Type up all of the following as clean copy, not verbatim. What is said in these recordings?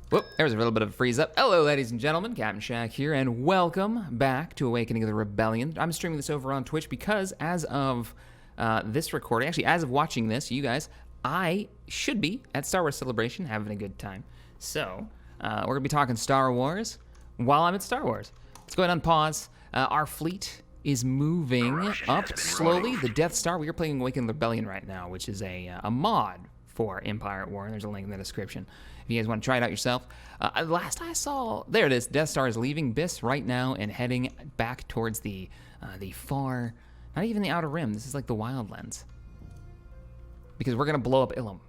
Whoop, there was a little bit of a freeze up. Hello, ladies and gentlemen, Captain Shaq here, and welcome back to Awakening of the Rebellion. I'm streaming this over on Twitch because as of this recording, actually as of watching this, you guys, I should be at Star Wars Celebration having a good time. So, we're going to be talking Star Wars while I'm at Star Wars. Let's go ahead and pause. Our fleet is moving up slowly. The Death Star, we are playing Awakening of the Rebellion right now, which is a mod for Empire at War, and there's a link in the description if you guys want to try it out yourself. Last I saw, there it is, Death Star is leaving Biss right now and heading back towards the far, not even the Outer Rim, this is like the Wildlands. Because we're going to blow up Ilum.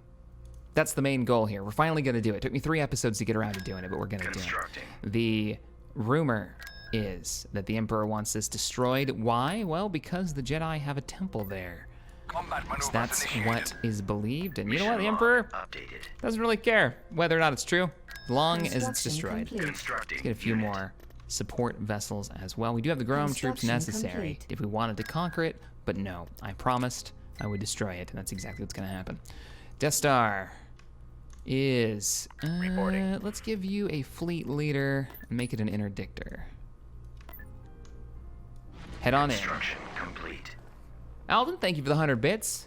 That's the main goal here. We're finally going to do it. It took me 3 episodes to get around to doing it, but we're going to do it. The rumor is that the Emperor wants this destroyed. Why? Well, because the Jedi have a temple there. So that's what is believed, and you know what, the Emperor doesn't really care whether or not it's true, as long as it's destroyed. Let's get a few more support vessels as well. We do have the Grom troops necessary if we wanted to conquer it, but no, I promised I would destroy it, and that's exactly what's going to happen. Death Star is, let's give you a fleet leader and make it an interdictor. Head on in. Complete. Alden, thank you for the 100 bits.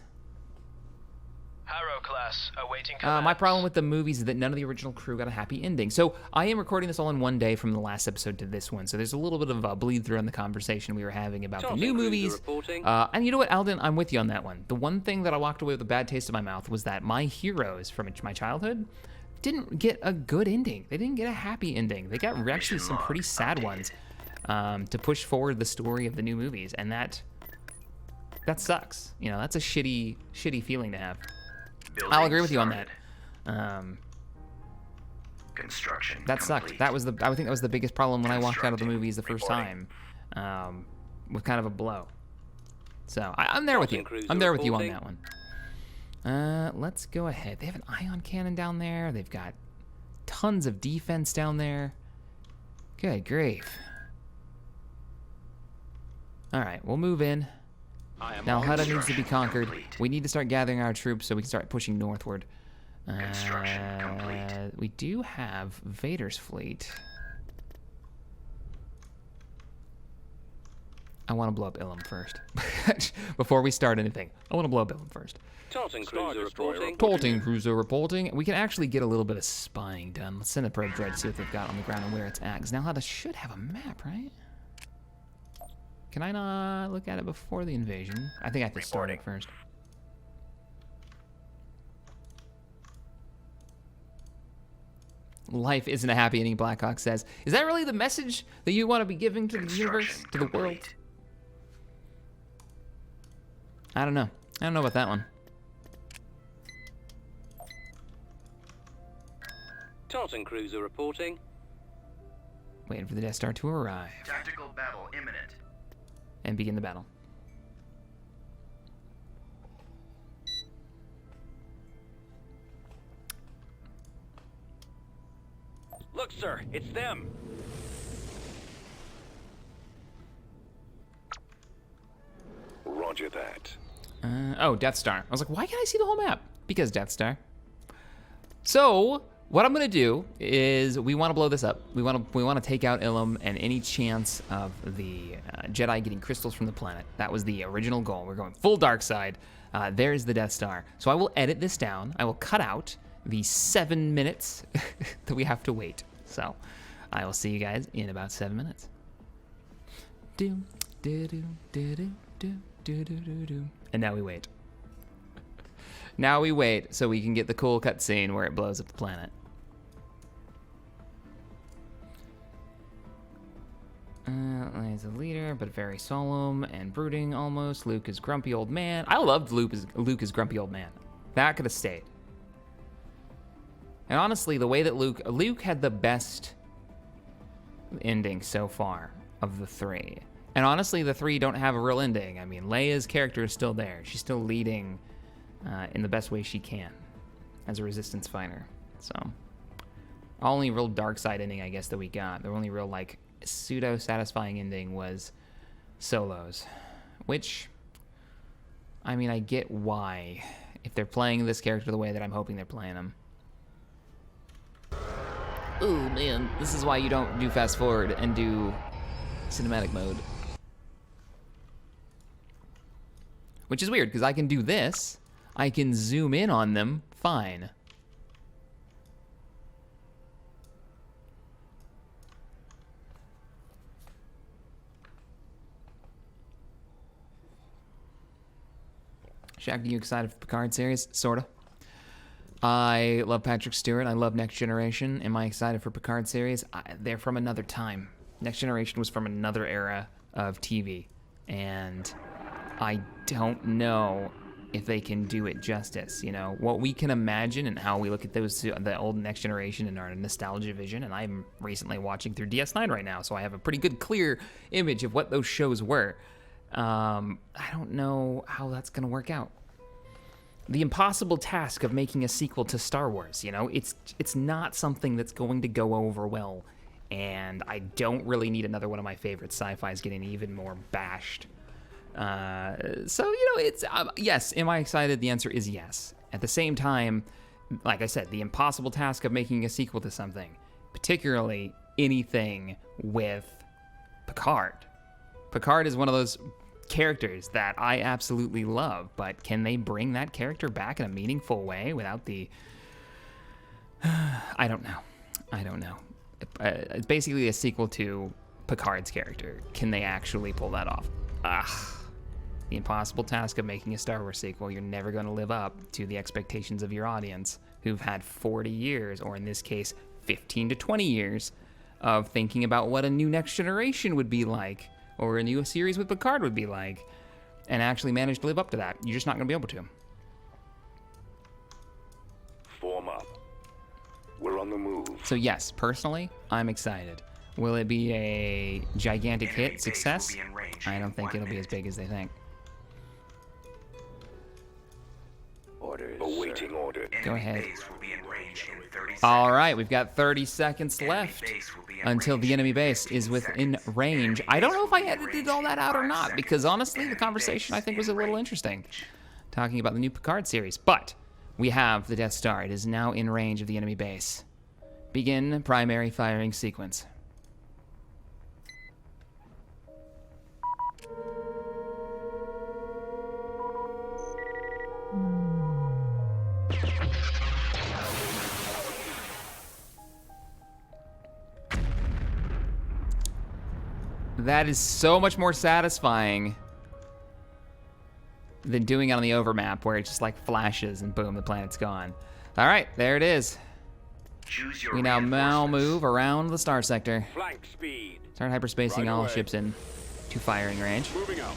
Harrow class, awaiting command. My problem with the movies is that none of the original crew got a happy ending. So I am recording this all in one day from the last episode to this one. So there's a little bit of a bleed through on the conversation we were having about the new movies. And you know what, Alden, I'm with you on that one. The one thing that I walked away with a bad taste in my mouth was that my heroes from my childhood didn't get a good ending. They didn't get a happy ending. They got actually some pretty sad ones to push forward the story of the new movies. And that sucks. You know, that's a shitty feeling to have. I'll agree with you on that. Construction. That sucked. I think that was the biggest problem when I walked out of the movies the first time. With kind of a blow. So I'm there with you. I'm there with you on that one. Let's go ahead. They have an ion cannon down there. They've got tons of defense down there. Good grief. All right, we'll move in. Now Hutta needs to be conquered. We need to start gathering our troops so we can start pushing northward. We do have Vader's fleet. I want to blow up Ilum first. Before we start anything, I want to blow up Ilum first. Tolton cruiser reporting. Tolton cruiser reporting. We can actually get a little bit of spying done. Let's send a probe droid to see what they've got on the ground and where it's at. Because now Hutta should have a map, right? Can I not look at it before the invasion? I think I have to start it first. Life isn't a happy ending, Blackhawk says. Is that really the message that you want to be giving to the universe, to the world? I don't know. I don't know about that one. Tolton cruiser reporting. Waiting for the Death Star to arrive. Tactical battle imminent. And begin the battle. Look, sir, it's them. Roger that. Oh, Death Star. I was like, why can't I see the whole map? Because Death Star. So, what I'm gonna do is we want to blow this up. We want to take out Ilum and any chance of the Jedi getting crystals from the planet. That was the original goal. We're going full dark side. There's the Death Star. So I will edit this down. I will cut out the 7 minutes that we have to wait. So I will see you guys in about 7 minutes. And now we wait. Now we wait so we can get the cool cutscene where it blows up the planet. He's a leader, but very solemn and brooding almost. Luke is grumpy old man. I loved Luke as grumpy old man. That could have stayed. And honestly, the way that Luke had the best ending so far of the 3. And honestly, the 3 don't have a real ending. I mean, Leia's character is still there. She's still leading in the best way she can as a resistance fighter. So, only real dark side ending, I guess, that we got. The only real, like, pseudo-satisfying ending was Solo's. Which, I mean, I get why. If they're playing this character the way that I'm hoping they're playing him. Oh man, this is why you don't do fast forward and do cinematic mode. Which is weird, because I can do this. I can zoom in on them, fine. Shaq, are you excited for the Picard series? Sorta. I love Patrick Stewart. I love Next Generation. Am I excited for Picard series? They're from another time. Next Generation was from another era of TV. And I don't know if they can do it justice. You know, what we can imagine and how we look at those, the old Next Generation and our nostalgia vision. And I'm recently watching through DS9 right now, so I have a pretty good, clear image of what those shows were. I don't know how that's going to work out. The impossible task of making a sequel to Star Wars, you know, it's not something that's going to go over well, and I don't really need another one of my favorite sci-fis getting even more bashed. So, you know, it's, yes, am I excited? The answer is yes. At the same time, like I said, the impossible task of making a sequel to something, particularly anything with Picard. Picard is one of those characters that I absolutely love, but can they bring that character back in a meaningful way without the... I don't know. It's basically a sequel to Picard's character. Can they actually pull that off? The impossible task of making a Star Wars sequel. You're never going to live up to the expectations of your audience, who've had 40 years, or in this case, 15 to 20 years, of thinking about what a new Next Generation would be like, or a new series with Picard would be like, and actually manage to live up to that. You're just not going to be able to. Form up. We're on the move. So yes, personally, I'm excited. Will it be a gigantic hit, success? I don't think it'll be as big as they think. Orders. Awaiting order. Go ahead. All right, we've got 30 seconds left until the enemy base is within range. I don't know if I edited all that out or not, because honestly, the conversation I think was a little interesting, talking about the new Picard series. But we have the Death Star. It is now in range of the enemy base. Begin primary firing sequence. That is so much more satisfying than doing it on the overmap, where it just like flashes and boom, the planet's gone. All right, there it is. We now move around the star sector. Flank speed. Start hyperspacing all ships in to firing range. Moving out.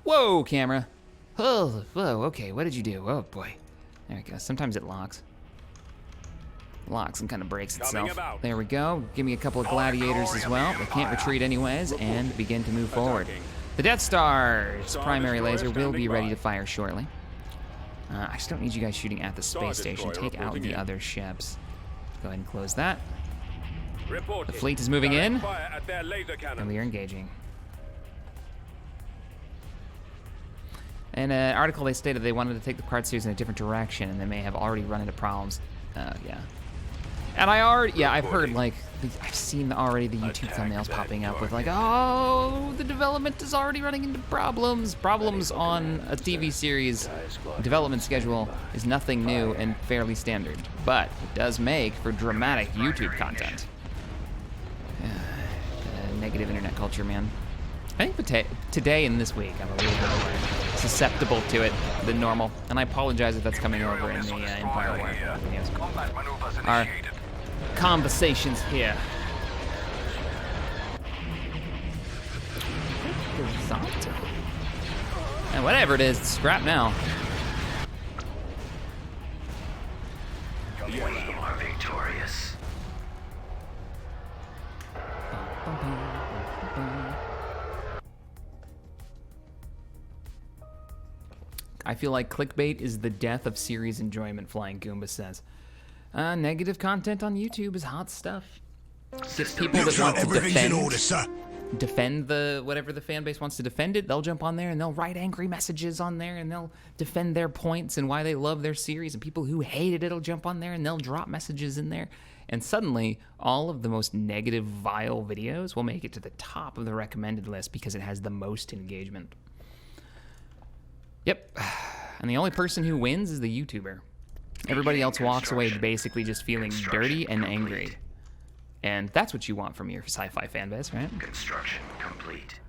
Whoa, camera. Oh, whoa, okay, what did you do? Oh boy. There we go. Sometimes it locks. Locks and kind of breaks itself. There we go. Give me a couple of gladiators as well. They can't retreat anyways, and begin to move forward. The Death Star's primary laser will be ready to fire shortly. I just don't need you guys shooting at the space station. Take out the other ships. Go ahead and close that. The fleet is moving in, and we are engaging. In an article, they stated they wanted to take the Picard series in a different direction, and they may have already run into problems. Yeah. And I've heard, like, I've seen already the YouTube thumbnails popping up with, like, oh, the development is already running into problems. Problems on a TV series development schedule is nothing new and fairly standard, but it does make for dramatic YouTube content. Negative internet culture, man. I think today and this week, I'm a little bit more susceptible to it than normal, and I apologize if that's coming over in the Empire War videos. Our conversations here. And whatever it is, scrap now. We are victorious. I feel like clickbait is the death of series enjoyment, Flying Goomba says. Negative content on YouTube is hot stuff. Gets people that want to defend. In order, sir. defend whatever the fan base wants to defend it. They'll jump on there and they'll write angry messages on there and they'll defend their points and why they love their series. And people who hated it'll jump on there and they'll drop messages in there. And suddenly, all of the most negative, vile videos will make it to the top of the recommended list because it has the most engagement. Yep. And the only person who wins is the YouTuber. Everybody else walks away basically just feeling dirty and angry. And that's what you want from your sci-fi fan base, right? Construction complete.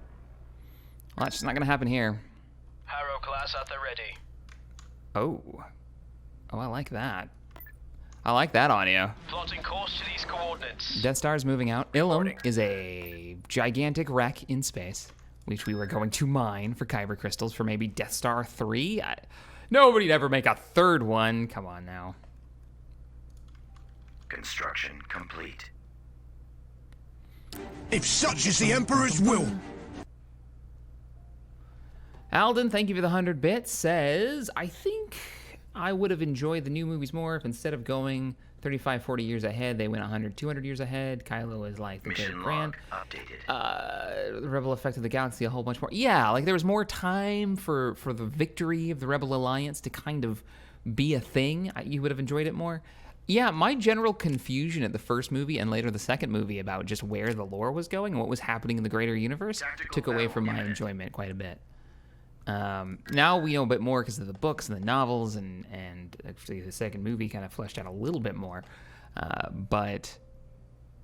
Well, that's just not going to happen here. Harrow class at the ready. Oh. Oh, I like that. I like that audio. Plotting course to these coordinates. Death Star's moving out. Ilum is a gigantic wreck in space, which we were going to mine for Kyber crystals for maybe Death Star 3. Nobody'd ever make a third one. Come on now. Construction complete. If such is the Emperor's will. Alden, thank you for the 100 bits, says, I think I would have enjoyed the new movies more if instead of going 35, 40 years ahead, they went 100, 200 years ahead. Kylo is like the Mission great grand. log updated. The Rebel affected the galaxy a whole bunch more. Yeah, like there was more time for the victory of the Rebel Alliance to kind of be a thing. You would have enjoyed it more. Yeah, my general confusion at the first movie and later the second movie about just where the lore was going and what was happening in the greater universe took away from my enjoyment quite a bit. Now we know a bit more because of the books and the novels, and actually the second movie kind of fleshed out a little bit more. But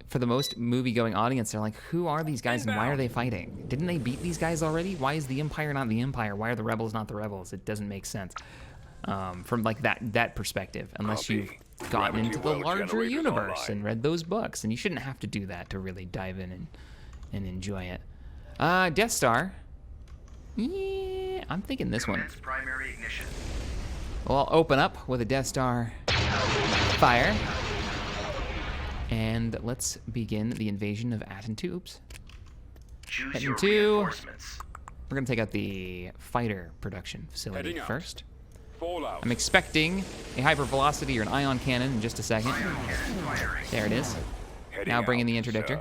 for the most movie-going audience, they're like, who are these guys and why are they fighting? Didn't they beat these guys already? Why is the Empire not the Empire? Why are the rebels not the rebels? It doesn't make sense from like that perspective, unless you've gotten into the larger universe and read those books. And you shouldn't have to do that to really dive in and enjoy it. Death Star. Yeah, I'm thinking this one. Primary ignition. Well, I'll open up with a Death Star fire. And let's begin the invasion of Aten 2. Oops. Choose Aten your 2. reinforcements. We're going to take out the fighter production facility Heading out. first. Fallout. I'm expecting a hypervelocity or an ion cannon in just a second. There it is. Heading Now bring in out, the interdictor. sir.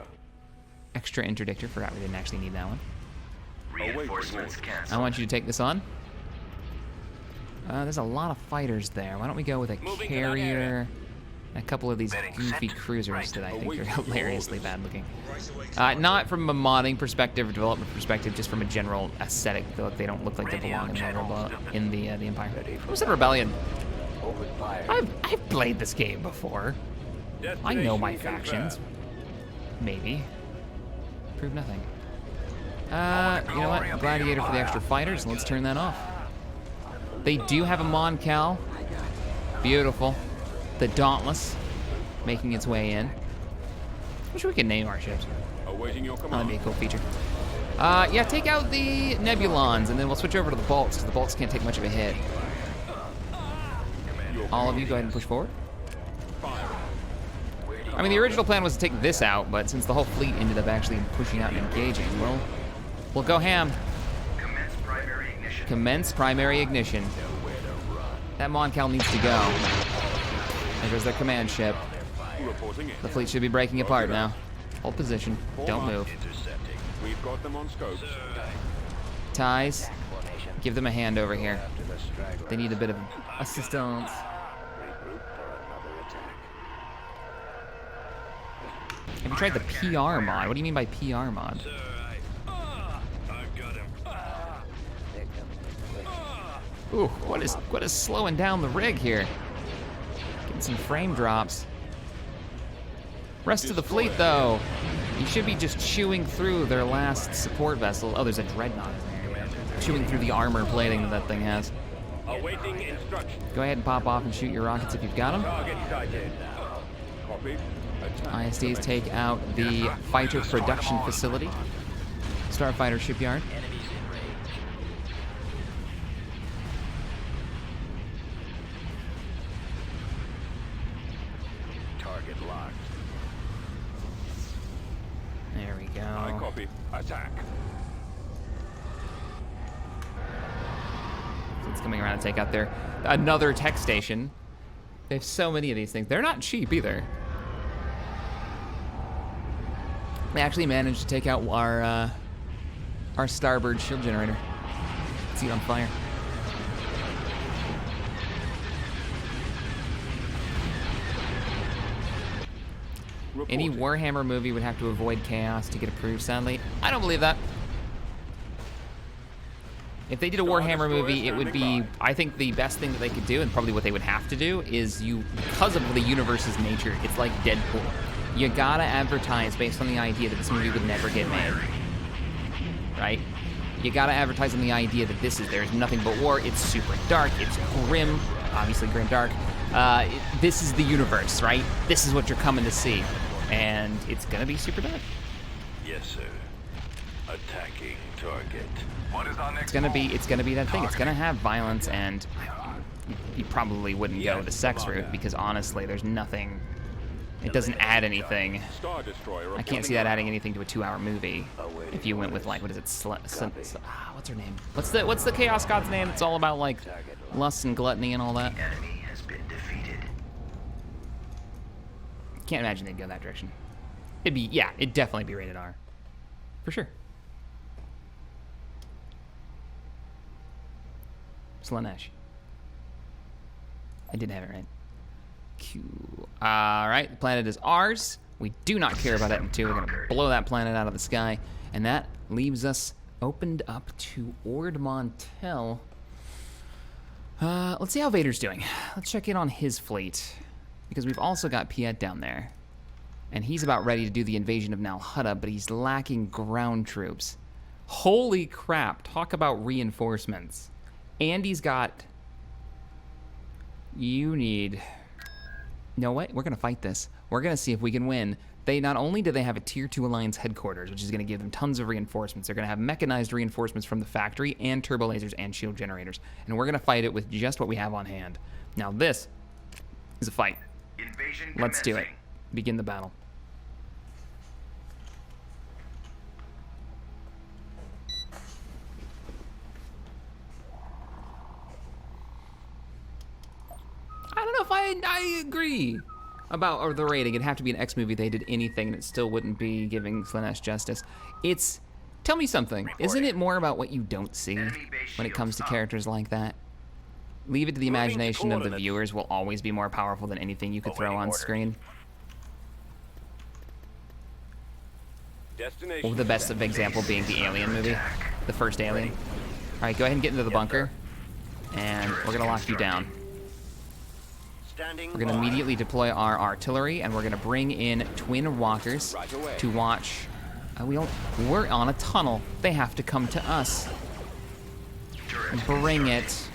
Extra interdictor. Forgot we didn't actually need that one. Reinforcements I canceled. want you to take this on. There's a lot of fighters there. Why don't we go with a Moving to that carrier, a couple of these goofy cruisers that I think are hilariously bad looking. Not from a modding perspective or development perspective, just from a general aesthetic. They don't look like they belong in the Empire. Who's the Rebellion? I've played this game before. I know my factions. Maybe. Prove nothing. You know what? Gladiator for the extra fighters. Let's turn that off. They do have a Mon Cal. Beautiful. The Dauntless making its way in. Wish we could name our ships. Awaiting your Oh, that'd command. be a cool feature. Yeah, take out the Nebulons, and then we'll switch over to the Bolts, because the Bolts can't take much of a hit. All of you, go ahead and push forward. I mean, the original plan was to take this out, but since the whole fleet ended up actually pushing out and engaging, well, we'll go ham. Commence primary ignition. Commence primary ignition. That Mon Cal needs to go. There goes their command ship. Reporting in. The fleet should be breaking apart now. Hold position. Don't move. Intercepting. We've got them on scopes. Ties. Give them a hand over here. They need a bit of assistance. Have you tried the PR mod? What do you mean by PR mod? Ooh, what is slowing down the rig here? Getting some frame drops. Rest of the fleet, though. You should be just chewing through their last support vessel. Oh, there's a dreadnought in there. Chewing through the armor plating that thing has. Awaiting instructions. Go ahead and pop off and shoot your rockets if you've got them. Target sighted. Copy. Attack. ISDs take out the fighter production facility. Starfighter shipyard. Target locked. There we I go. copy. Attack. It's coming around to take out their another tech station. They have so many of these things. They're not cheap either. We actually managed to take out our starboard shield generator. See it on fire. Any Warhammer movie would have to avoid chaos to get approved, sadly. I don't believe that. If they did a Warhammer movie, it would be, I think the best thing that they could do, and probably what they would have to do, is because of the universe's nature, it's like Deadpool. You gotta advertise based on the idea that this movie would never get made. Right? You gotta advertise on the idea that there's nothing but war, it's super dark, it's grim, obviously grim dark. This is the universe, right? This is what you're coming to see. And it's gonna be super dark. Yes, sir. Attacking target. What is our next It's gonna be that thing. It's gonna have violence, and you probably wouldn't go the sex route because honestly, there's nothing. It doesn't add anything. Star Destroyer. I can't see that adding anything to a 2-hour movie. If you went with like, what is it? What's her name? What's the Chaos God's name? It's all about like lust and gluttony and all that. enemy has been defeated? Can't imagine they'd go that direction. It'd definitely be rated R, for sure. Slanesh. I did have it right. Q. All right, the planet is ours. We do not care about it 2. We're gonna blow that planet out of the sky, and that leaves us opened up to Ord Mantell. Let's see how Vader's doing. Let's check in on his fleet, because we've also got Piet down there, and he's about ready to do the invasion of Mal Hutta, but he's lacking ground troops. Holy crap! Talk about reinforcements. Andy's got. You need. No way. We're gonna fight this. We're gonna see if we can win. They not only do they have a Tier 2 Alliance headquarters, which is gonna give them tons of reinforcements. They're gonna have mechanized reinforcements from the factory and turbo lasers and shield generators, and we're gonna fight it with just what we have on hand. Now this is a fight. Invasion Let's do it. commencing. Begin the battle. I don't know if I agree about the rating. It'd have to be an X movie. They did anything and it still wouldn't be giving Slanesh justice. Tell me something. Isn't it more about what you don't see when it comes to characters like that? Leave it to the imagination of the viewers will always be more powerful than anything you could throw on screen. Destination. Well, the best of example being the Alien movie, the first Alien. All right, go ahead and get into the bunker, and we're gonna lock you down. We're gonna immediately deploy our artillery, and we're gonna bring in twin walkers to watch. We're on a tunnel. They have to come to us. Bring it.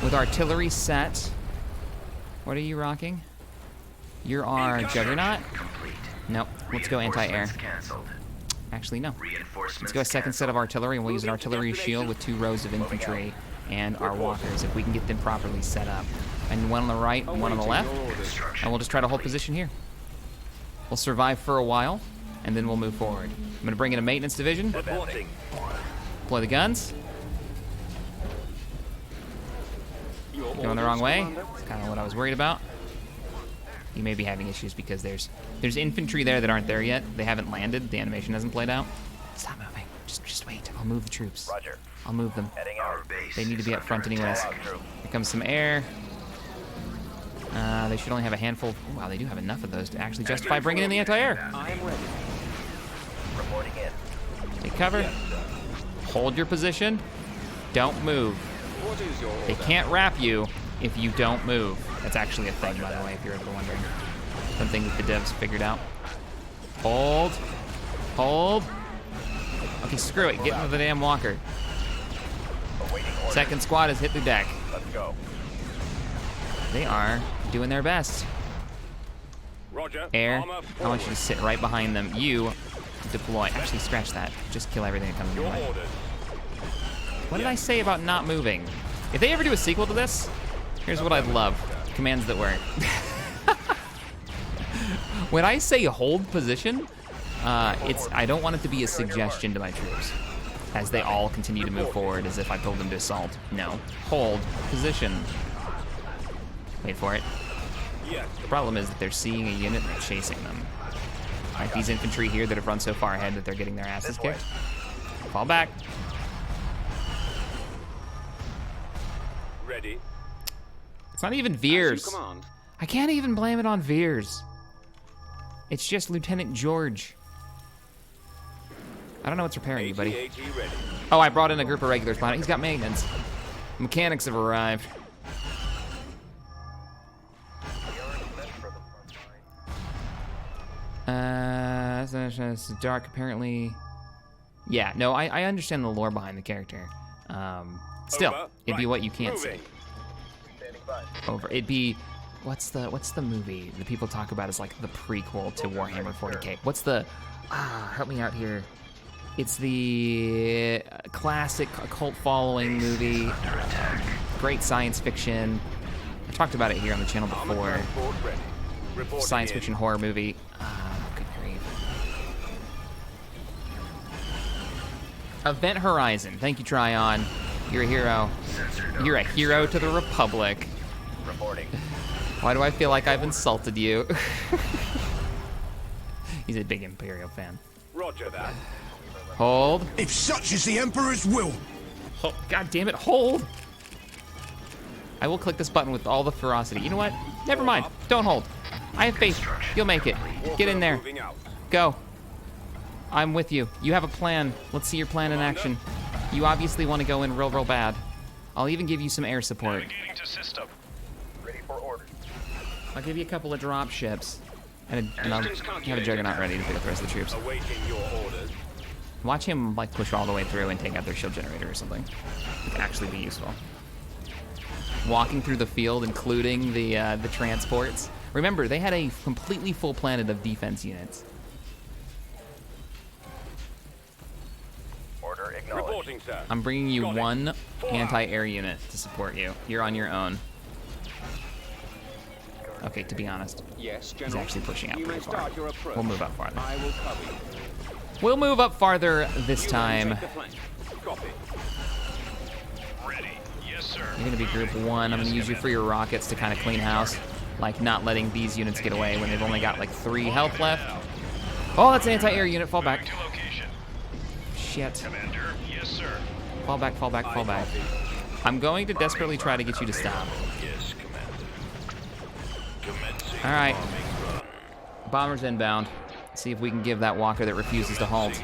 With artillery set. What are you rocking? You're our Juggernaut? Complete. Nope. Let's go anti-air. Reinforcements canceled. Actually, no. Reinforcements Let's go a second set of artillery, and we'll use an artillery shield with 2 rows of infantry and our walkers if we can get them properly set up. And one on the right and one on the left. And we'll just try to hold position here. We'll survive for a while, and then we'll move forward. I'm going to bring in a maintenance division. Deploy the guns. Going the wrong way. That's kind of what I was worried about. You may be having issues because there's infantry there that aren't there yet. They haven't landed. The animation hasn't played out. Stop moving. Just wait. I'll move the troops. Roger. I'll move them. Our base They need to is be up under front anyways. attack. Here comes some air. They should only have a handful. Oh, wow, they do have enough of those to actually justify bringing in the anti-air. I am ready. Reporting in. Take cover. Hold your position. Don't move. What is your They can't wrap you if you don't move. That's actually a thing, by the way, if you're ever wondering. Something that the devs figured out. Hold. Hold. Okay, screw it. Get into the damn walker. Second squad has hit the deck. Let's go. They are doing their best. Roger. Air, Armor I want you to forward. sit right behind them. You deploy. Actually, scratch that. Just kill everything that comes your Your way. orders. What did I say about not moving? If they ever do a sequel to this, here's what I'd love. Commands that work. When I say hold position, I don't want it to be a suggestion to my troops as they all continue to move forward as if I told them to assault. No. Hold position. Wait for it. Yes. The problem is that they're seeing a unit and they're chasing them. Like these infantry here that have run so far ahead that they're getting their asses kicked. Fall back. Ready. It's not even Veers. Command. I can't even blame it on Veers. It's just Lieutenant George. I don't know what's repairing you, buddy. AT ready. Oh, I brought in a group of regulars behind it. He's got maintenance. Mechanics have arrived. It's dark, apparently. Yeah, no, I understand the lore behind the character. Still, Over. it'd be Right. what you can't Moving. see. Over. It'd be, what's the movie that people talk about as like the prequel to Warhammer 40K? What's the, help me out here. It's the classic cult following movie. Great science fiction. I talked about it here on the channel Armored before. transport ready. Reporting Science in. fiction horror movie. Good grief. Event Horizon. Thank you, Tryon. You're a hero. You're a hero to the Republic. Reporting. Why do I feel like I've insulted you? He's a big Imperial fan. Roger that. Hold. If such is the Emperor's will. Oh, God damn it, hold. I will click this button with all the ferocity. You know what? Never mind. Don't hold. I have faith. You'll make it. Get in there. Moving out. Go. I'm with you. You have a plan. Let's see your plan in action. You obviously want to go in real, real bad. I'll even give you some air support. Navigating to system. Ready for orders. I'll give you a couple of drop ships. And I'll have a Juggernaut ready to pick up the rest of the troops. Awaiting your orders. Watch him like push all the way through and take out their shield generator or something. It could actually be useful. Walking through the field, including the transports. Remember, they had a completely full planet of defense units. Order acknowledged. Reporting, sir. I'm bringing you Got it. one Full anti-air unit to support you. You're on your own. Okay, to be honest, Yes, he's General. actually pushing out You may pretty far. start your approach. We'll move up farther. I will cover you. We'll move up farther this You time. may take the flank. Copy. Ready. Yes, sir. You're gonna be group one. I'm gonna use you for your rockets to kind of clean house. Like not letting these units get away when they've only got like 3 health left. Oh, that's an anti-air unit. Fall back. To location. Shit. Commander. Yes, sir. Fall back, fall back, fall back. I'm going to desperately try to get you to stop. Yes, Commander. Commencing All right. bombing run. Bombers inbound. See if we can give that walker that refuses to halt.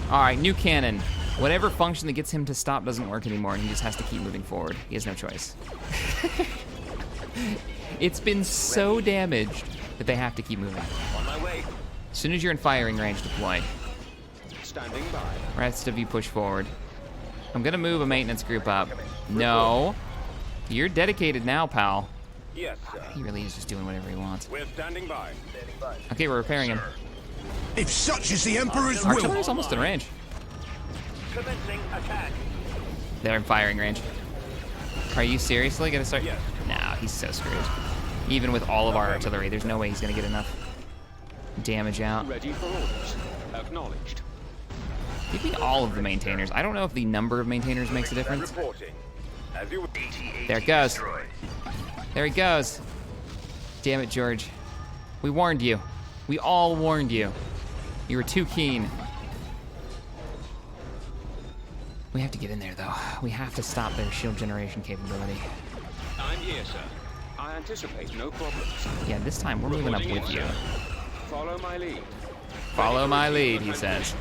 All right, new cannon. Whatever function that gets him to stop doesn't work anymore, and he just has to keep moving forward. He has no choice. It's been so damaged that they have to keep moving. On my way. As soon as you're in firing range, deploy. Standing by. Rest of you push forward. I'm gonna move a maintenance group up. No. You're dedicated now, pal. Yes, sir. He really is just doing whatever he wants. We're standing by. Standing by. Okay, we're repairing him. If such is the Emperor's will. Artillery's almost in range. Commencing attack. They're in firing range. Are you seriously gonna start? Yes. Nah, he's so screwed. Even with all of our artillery, there's no way he's gonna get enough damage out. Ready for orders. Acknowledged. Give me all of the maintainers. I don't know if the number of maintainers makes a difference. Reporting. As you There it goes. Destroyed. There he goes. Damn it, George. We warned you. We all warned you. You were too keen. We have to get in there, though. We have to stop their shield generation capability. I'm here, sir. I anticipate no problems. Yeah, this time we're moving up with you. Follow my lead. Follow my lead, he says.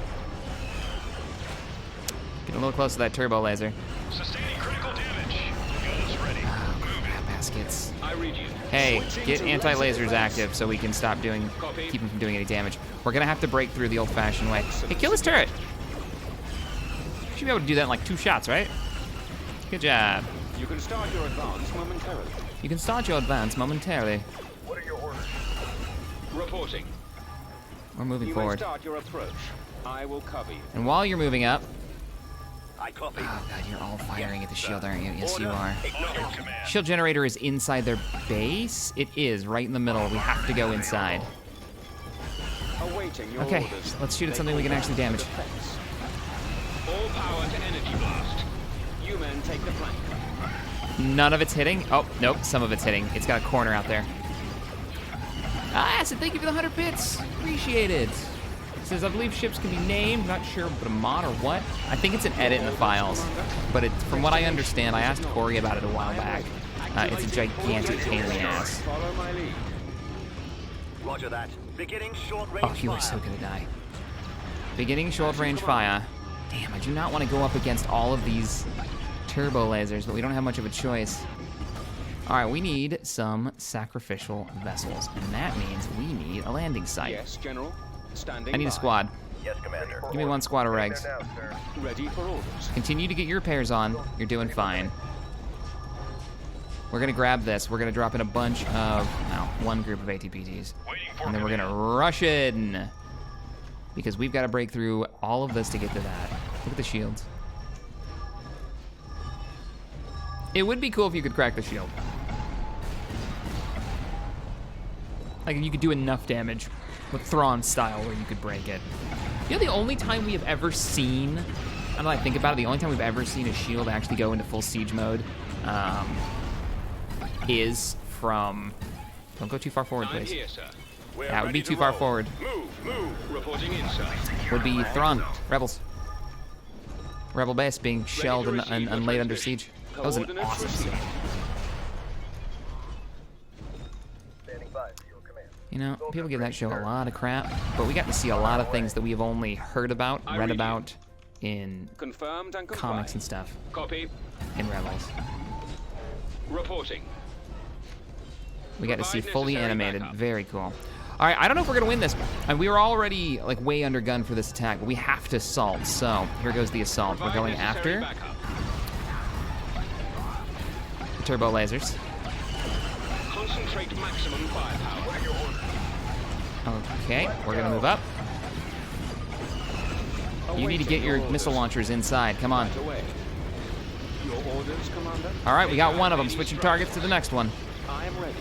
Get a little close to that turbo laser. Sustaining critical damage. Guns ready. Moving. Baskets. I read you. Hey, Switching get to anti-lasers laser active so we can stop doing, Copy. keep them from doing any damage. We're gonna have to break through the old-fashioned way. Hey, kill this turret. Should be able to do that in like 2 shots, right? Good job. You can start your advance momentarily. You can start your advance momentarily. What are your orders? Reporting. We're moving You may forward. start your approach. I will cover you. And while you're moving up, I copy. oh god, you're all firing at the shield, aren't you? Yes, you are. On your command. Shield generator is inside their base. It is right in the middle. We have to go inside. Awaiting your Okay, orders. let's shoot at They something we call can actually back damage. defense. All power to energy blast. You men take the flank. None of it's hitting. Oh, nope, some of it's hitting. It's got a corner out there. Acid, thank you for the 100 bits. Appreciate it. It says, I believe ships can be named. Not sure, but a mod or what? I think it's an edit in the files. But from what I understand, I asked Corey about it a while back. It's a gigantic pain in the ass. Follow my lead. Roger that. Beginning short range Oh, you are so gonna die. Beginning short range fire. Damn, I do not want to go up against all of these turbo lasers, but we don't have much of a choice. All right, we need some sacrificial vessels, and that means we need a landing site. Yes, General. Standing I need a by. squad. Yes, Commander. Give me one squad of regs. Ready for orders. Continue to get your repairs on. You're doing fine. We're gonna grab this. We're gonna drop in a bunch of, well, one group of ATPTs. And then we're gonna rush in. Because we've got to break through all of this to get to that. Look at the shields. It would be cool if you could crack the shield. Like, you could do enough damage with Thrawn style where you could break it. You know, the only time we have ever seen, I don't know, I think about it, the only time we've ever seen a shield actually go into full siege mode is from, don't go too far forward, I'm please. here, sir. That would be too far forward. Reporting in, sir. Would be Thrawn, Rebels. Rebel base being shelled and laid under siege. That was an Coordinates awesome received. scene. Standing by for your command. You know, people give that show a lot of crap, but we got to see a lot of things that we have only heard about, I read read you. about in Confirmed and complied. comics and stuff, Copy. in Rebels. Reporting. We got to see Provide fully necessary animated. backup. Very cool. All right, I don't know if we're gonna win this. And we were already like way undergunned for this attack, but we have to assault. So here goes the assault. We're Provide going necessary after backup. the turbo lasers. Concentrate maximum firepower. Okay, we're gonna move up. You need to get your missile launchers inside. Come on. Right away. Your orders, Commander? All right, we got one of them. Switching targets to the next one. I am ready.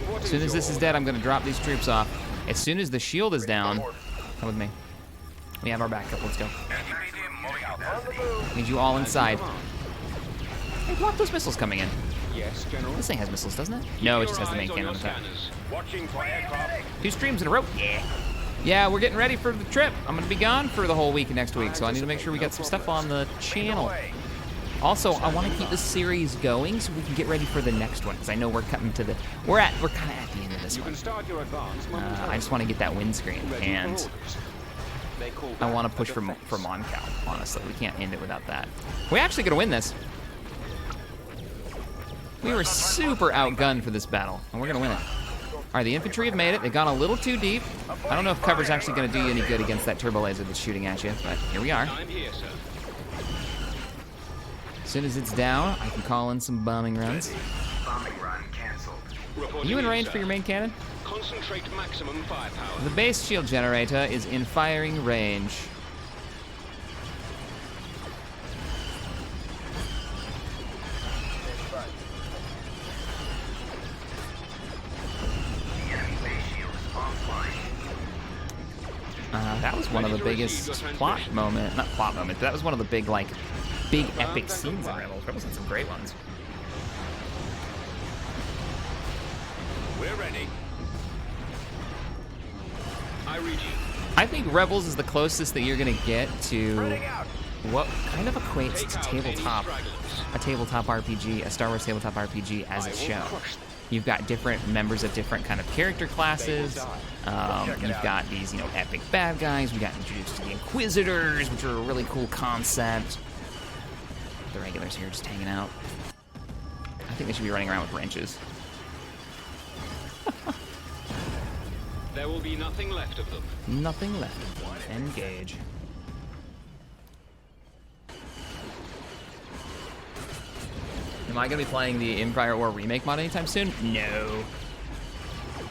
What As soon as this is dead, I'm gonna drop these troops off. As soon as the shield is down, come with me. We have our backup. Let's go. Need you all inside. Hey, block those missiles coming in. Yes, General. This thing has missiles, doesn't it? No, it just has the main cannon on the top. Watching for aircraft. 2 streams in a row. Yeah. Yeah, we're getting ready for the trip. I'm gonna be gone for the whole week next week, so I need to make sure we get some stuff on the channel. Also, I want to keep this series going so we can get ready for the next one, because I know we're cutting to the, we're kind of at the end of this You one. can start your advance momentarily. I just want to get that windscreen, Ready for and orders. They call I that want to push a for defense. Moncal, honestly. We can't end it without that. We're actually going to win this. We were super outgunned for this battle, and we're going to win it. All right, the infantry have made it. They've gone a little too deep. I don't know if cover's actually going to do you any good against that turbo laser that's shooting at you, but here we are. I'm here, sir. As soon as it's down, I can call in some bombing runs. Bombing run canceled. Are Reporting you in range sir. for your main cannon? Concentrate maximum firepower. The base shield generator is in firing range. That was one of the biggest plot moment, not plot moment, but that was one of the big, like, big epic scenes in Rebels. Rebels had some great ones. We're ready. I read you. I think Rebels is the closest that you're gonna get to what kind of equates Take to out any tabletop, stragglers. a tabletop RPG, a Star Wars tabletop RPG as it's I will shown. crush them. You've got different members of different kind of character classes. You've got these, epic bad guys. We got introduced to the Inquisitors, which are a really cool concept. The regulars here just hanging out. I think they should be running around with wrenches. There will be nothing left of them. Nothing left of them. Engage. Am I gonna be playing the Empire War Remake mod anytime soon? No.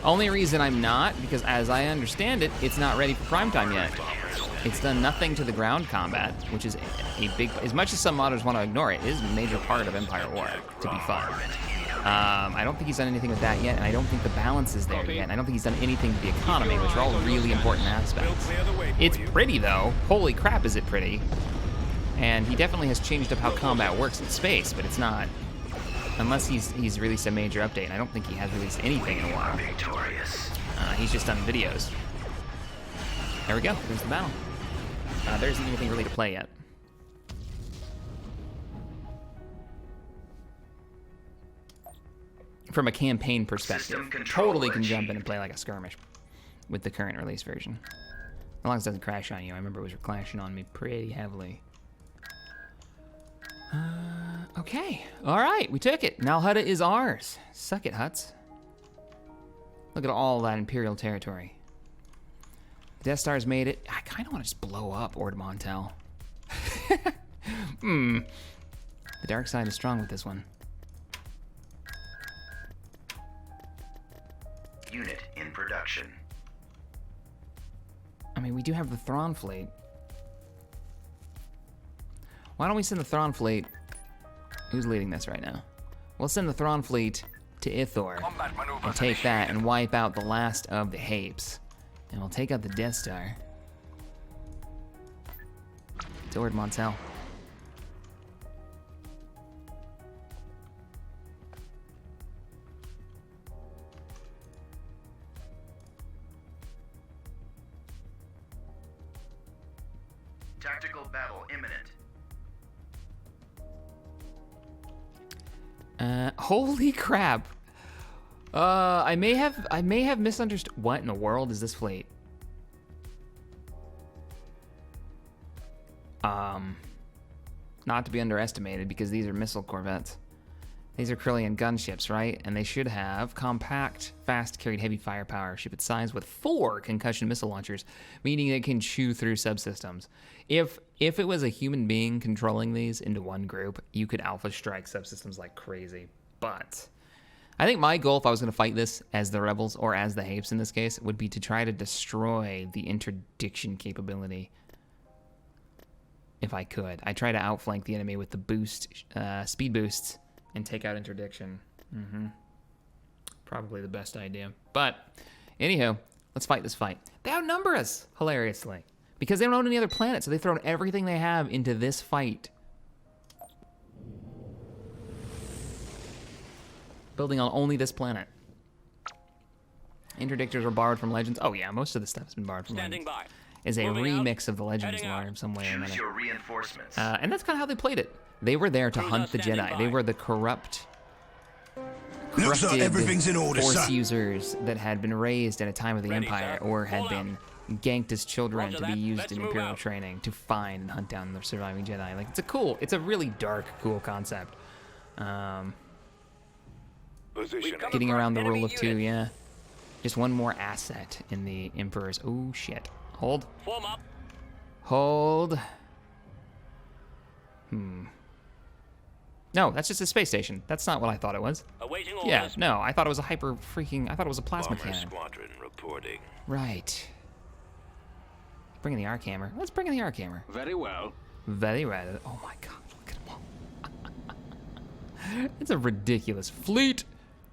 Only reason I'm not, because as I understand it, it's not ready for primetime yet. It's done nothing to the ground combat, which is a big, as much as some modders want to ignore it, is a major part of Empire War to be fun. I don't think he's done anything with that yet, and I don't think the balance is there yet, and I don't think he's done anything to the economy, which are all really important aspects. It's pretty, though. Holy crap, is it pretty. And he definitely has changed up how combat works in space, but it's not, unless he's released a major update, and I don't think he has released anything in a while. He's just done videos. There we go. There's the battle. There isn't anything really to play yet. From a campaign perspective, totally can jump in and play like a skirmish with the current release version. As long as it doesn't crash on you. I remember it was crashing on me pretty heavily. Okay. All right. We took it. Mal Hutta is ours. Suck it, Huts. Look at all that Imperial territory. The Death Star's made it. I kind of want to just blow up Ord Mantell. The dark side is strong with this one. Unit in production. I mean, we do have the Thrawn fleet. Why don't we send the Thrawn fleet? Who's leading this right now? We'll send the Thrawn fleet to Ithor and take that and wipe out the last of the Hapes. And we'll take out the Death Star. It's Ord Mantell. Tactical battle imminent. Holy crap. I may have misunderstood. What in the world is this fleet? Not to be underestimated because these are missile corvettes. These are Krillian gunships, right? And they should have compact, fast-carried heavy firepower, ship its size with 4 concussion missile launchers, meaning they can chew through subsystems. If it was a human being controlling these into one group, you could alpha strike subsystems like crazy. But I think my goal, if I was going to fight this as the Rebels, or as the Hapes in this case, would be to try to destroy the interdiction capability. If I could. I'd try to outflank the enemy with the boost, speed boosts, and take out interdiction. Probably the best idea. But, anyhow, let's fight this fight. They outnumber us, hilariously. Because they don't own any other planet, so they've thrown everything they have into this fight. Building on only this planet. Interdictors were borrowed from Legends. Oh yeah, most of the stuff has been borrowed from Legends. Is a remix of the Legends lore in some way or another. Choose your reinforcements. And that's kind of how they played it. They were there to hunt the Jedi. They were the corrupted Looks like everything's in order, Force sir. users that had been raised at a time of the Empire or had been ganked as children to be used in Imperial training to find and hunt down the surviving Jedi. Like, it's a really dark, cool concept. Position. Getting around the rule of 2, yeah. Just one more asset in the Emperor's. Oh shit. Hold. Form up. Hold. No, that's just a space station. That's not what I thought it was. Awaiting orders. Yeah, no, I thought it was a I thought it was a plasma Bomber cannon. squadron reporting. Right. Bring in the arc hammer. Let's bring in the arc hammer. Very well. Very well. Oh my god, look at them all. It's a ridiculous fleet.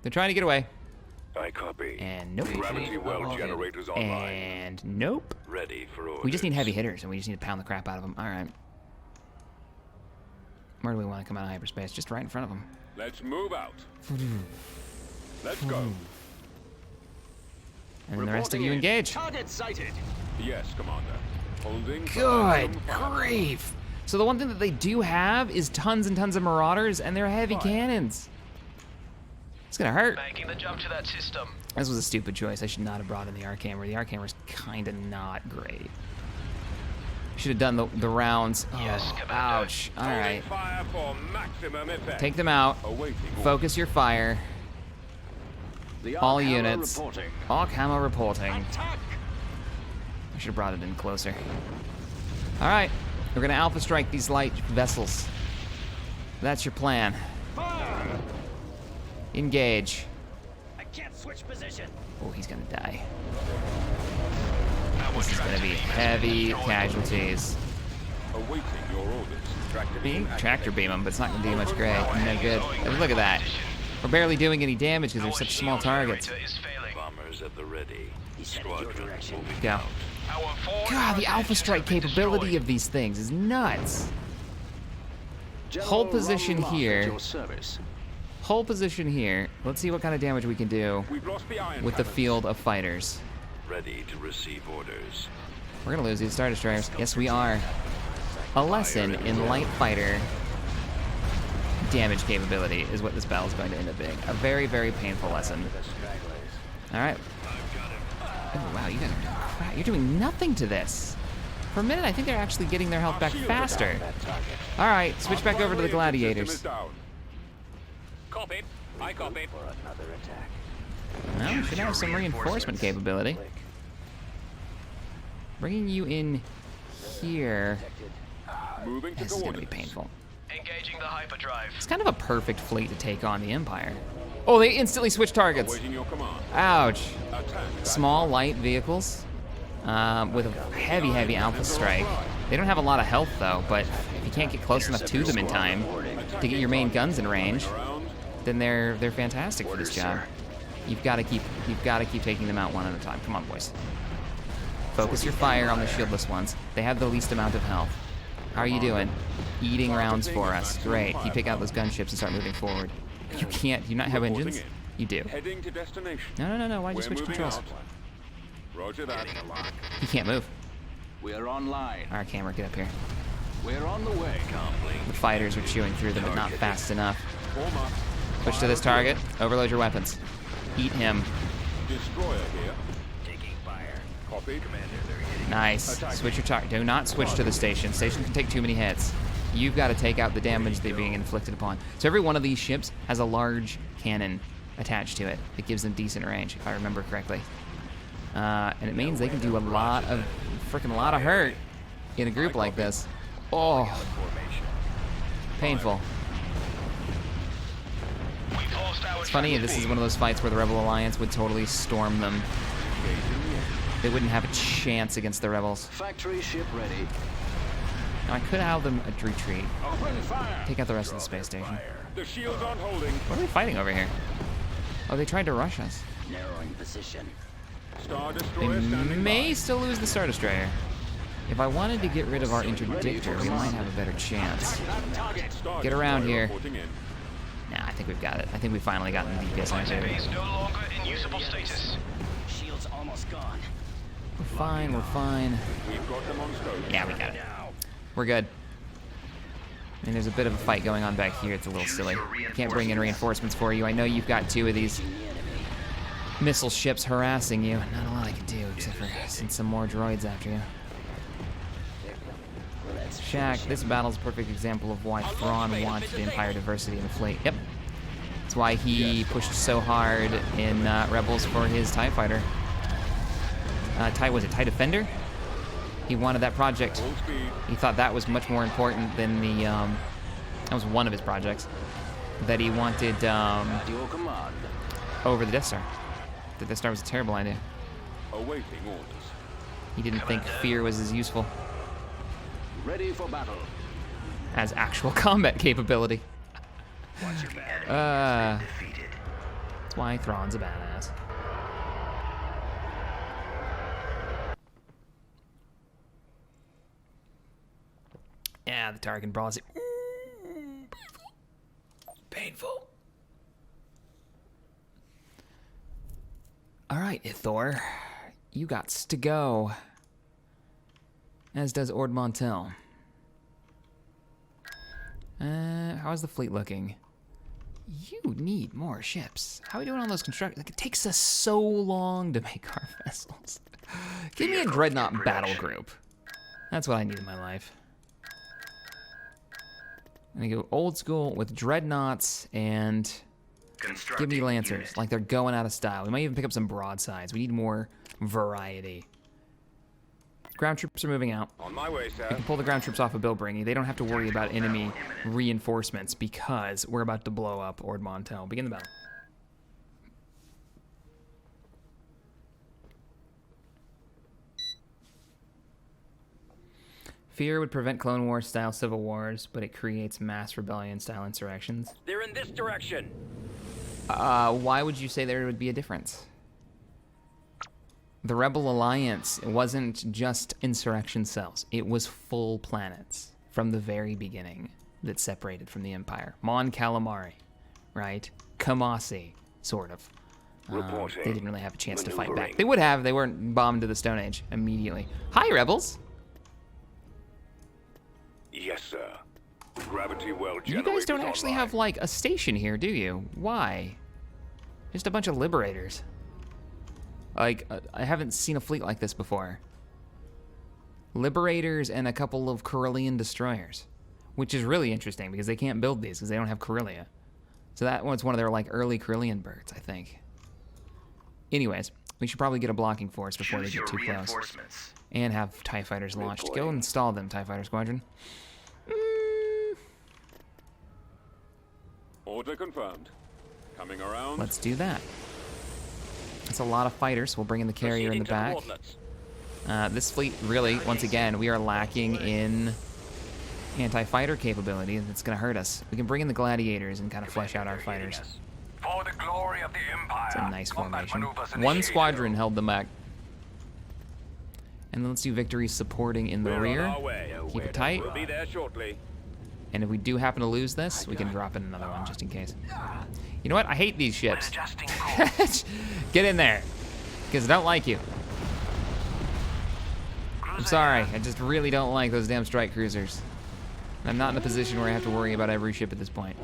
They're trying to get away. I copy. And nope. Gravity well generators online. And nope. Ready for orders. We just need heavy hitters, and we just need to pound the crap out of them. All right. Where do we want to come out of hyperspace? Just right in front of them. Let's move out. Let's go. And the rest of you engage. Target sighted. Yes, Commander. Holding. Good grief. So the one thing that they do have is tons and tons of Marauders, and they're heavy cannons. It's gonna hurt. Making the jump to that system. This was a stupid choice. I should not have brought in the arc hammer. The arc hammer's kind of not great. Should have done the rounds. Yes, Oh, Commander. ouch. All right. Fire for maximum effect. Take them out. Awaiting Focus your fire. the all Arc Hammer units. Reporting. Arc hammer reporting. Attack. I should have brought it in closer. All right. We're gonna alpha strike these light vessels. That's your plan. Fire. Engage. I can't switch position. Oh, he's gonna die. This is gonna be heavy casualties. Awaiting your orders. Tractor You beam can tractor beam them, but it's not gonna do much great. No good. Look at that. We're barely doing any damage because they're such small targets. Is failing. Bombers at the ready. Squadron moving Go. out. Our forward God, the alpha engines strike have been capability destroyed. of these things is nuts. General Hold position Ron Moff here. at your service. Hold position here. Let's see what kind of damage we can do We've lost the iron with the cannons. field of fighters. Ready to receive orders. We're gonna lose these Star Destroyers. Yes, we are. A lesson in light fighter damage capability is what this battle is going to end up being. A very, very painful lesson. All right. Oh, wow, you guys are doing crap. You're doing nothing to this. For a minute, I think they're actually getting their health back faster. All right, switch back over to the gladiators. Copy. I copy. Well, we should have some reinforcement capability. Bringing you in here. Moving to This is going to be coordinates. painful. Engaging the hyperdrive. It's kind of a perfect fleet to take on the Empire. Oh, they instantly switch targets. Waiting your command. Ouch. Attack. Small, light vehicles with a heavy, heavy alpha strike. They don't have a lot of health, though, but if you can't get close enough to them in time to get your main guns in range, then they're fantastic for this job. You've got to keep taking them out one at a time. Come on, boys. Focus your fire on the shieldless ones. They have the least amount of health. How are you doing? Eating rounds for us. Great. Keep taking out those gunships and start moving forward. You can't. Do you not have engines? You do. Heading to destination. No. Why'd you We're switch moving controls? out. Roger that. You can't move. We're online. All right, camera, get up here. We're on the way. The fighters are chewing through them, but not fast enough. Form up. Switch to this target. Overload your weapons. Eat him. Destroyer here. Taking fire. Copy. Commander, they're hitting. Nice. Switch your target. Do not switch to the station. Station can take too many hits. You've got to take out the damage they're being inflicted upon. So every one of these ships has a large cannon attached to it. It gives them decent range, if I remember correctly. And it means they can do a lot of hurt in a group like this. Oh, painful. It's funny, this is one of those fights where the Rebel Alliance would totally storm them. They wouldn't have a chance against the Rebels. Factory ship ready. Now, I could have them retreat. Open fire. Take out the rest of the space station. The shields on holding. What are they fighting over here? Oh, they tried to rush us. Narrowing position. Star They destroyer standing may by. still lose the Star Destroyer. If I wanted to get rid of our interdictor, we might have a better chance. Star Get around destroyer here. reporting in. Nah, I think we've got it. I think we finally gotten the DPS on it. Base no longer in usable status. Shields almost gone. We're fine, we're fine. We've got them on scope. Yeah, we got it. We're good. I mean, there's a bit of a fight going on back here. It's a little silly. Can't bring in reinforcements for you. I know you've got two of these missile ships harassing you. Not a lot I can do except for send some more droids after you. Shaq, this battle's a perfect example of why Thrawn wanted the Empire diversity in the fleet. Yep. That's why he pushed so hard in Rebels for his TIE fighter. Was it TIE Defender? He wanted that project. Full speed. He thought that was much more important than the, that was one of his projects, that he wanted Your command. over the Death Star. The Death Star was a terrible idea. Awaiting orders. He didn't think fear was as useful Ready for battle. as actual combat capability. That's why Thrawn's a badass. Yeah, the Tarkin brawl is painful. All right, Ithor, you gots to go. As does Ord Mantell. How's the fleet looking? You need more ships. How are we doing on those constructions? Like, it takes us so long to make our vessels. Give me a Dreadnought battle group. That's what I need in my life. I'm gonna go old school with Dreadnoughts and give me Lancers. Like, they're going out of style. We might even pick up some broadsides. We need more variety. Ground troops are moving out. On my way, We sir. can pull the ground troops off of Bilbringy. They don't have to worry about enemy reinforcements because we're about to blow up Ord Mantell. Begin the battle. Fear would prevent Clone Wars style civil wars, but it creates mass rebellion style insurrections. They're in this direction. Why would you say there would be a difference? The Rebel Alliance wasn't just insurrection cells. It was full planets from the very beginning that separated from the Empire. Mon Calamari, right? Kamasi, sort of. Reporting. They didn't really have a chance to fight back. Maneuvering. They would have. They weren't bombed to the Stone Age immediately. Hi, rebels. Yes, sir. Gravity well You generator. guys don't actually have, like, a station here, do you? Why? Just a bunch of liberators. Like, I haven't seen a fleet like this before. Liberators and a couple of Carillion destroyers. Which is really interesting, because they can't build these, because they don't have Corellia. So that one's one of their, like, early Carillion birds, I think. Anyways, we should probably get a blocking force before they get too close. And have TIE fighters launched. Go install them, TIE Fighter Squadron. Order confirmed. Coming around. Let's do that. That's a lot of fighters. We'll bring in the carrier in the back. This fleet, really, once again, we are lacking in anti-fighter capability, and it's going to hurt us. We can bring in the gladiators and kind of flesh out our fighters. For the glory of the Empire. It's a nice Combat formation. maneuvers One initiated. squadron held them back. And then let's do victories supporting in the We're rear. on our way. Keep it tight. We'll be there shortly. And if we do happen to lose this, we can drop in another one just in case. You know what? I hate these ships. Adjusting course. Get in there. Because I don't like you. I'm sorry. I just really don't like those damn strike cruisers. I'm not in a position where I have to worry about every ship at this point.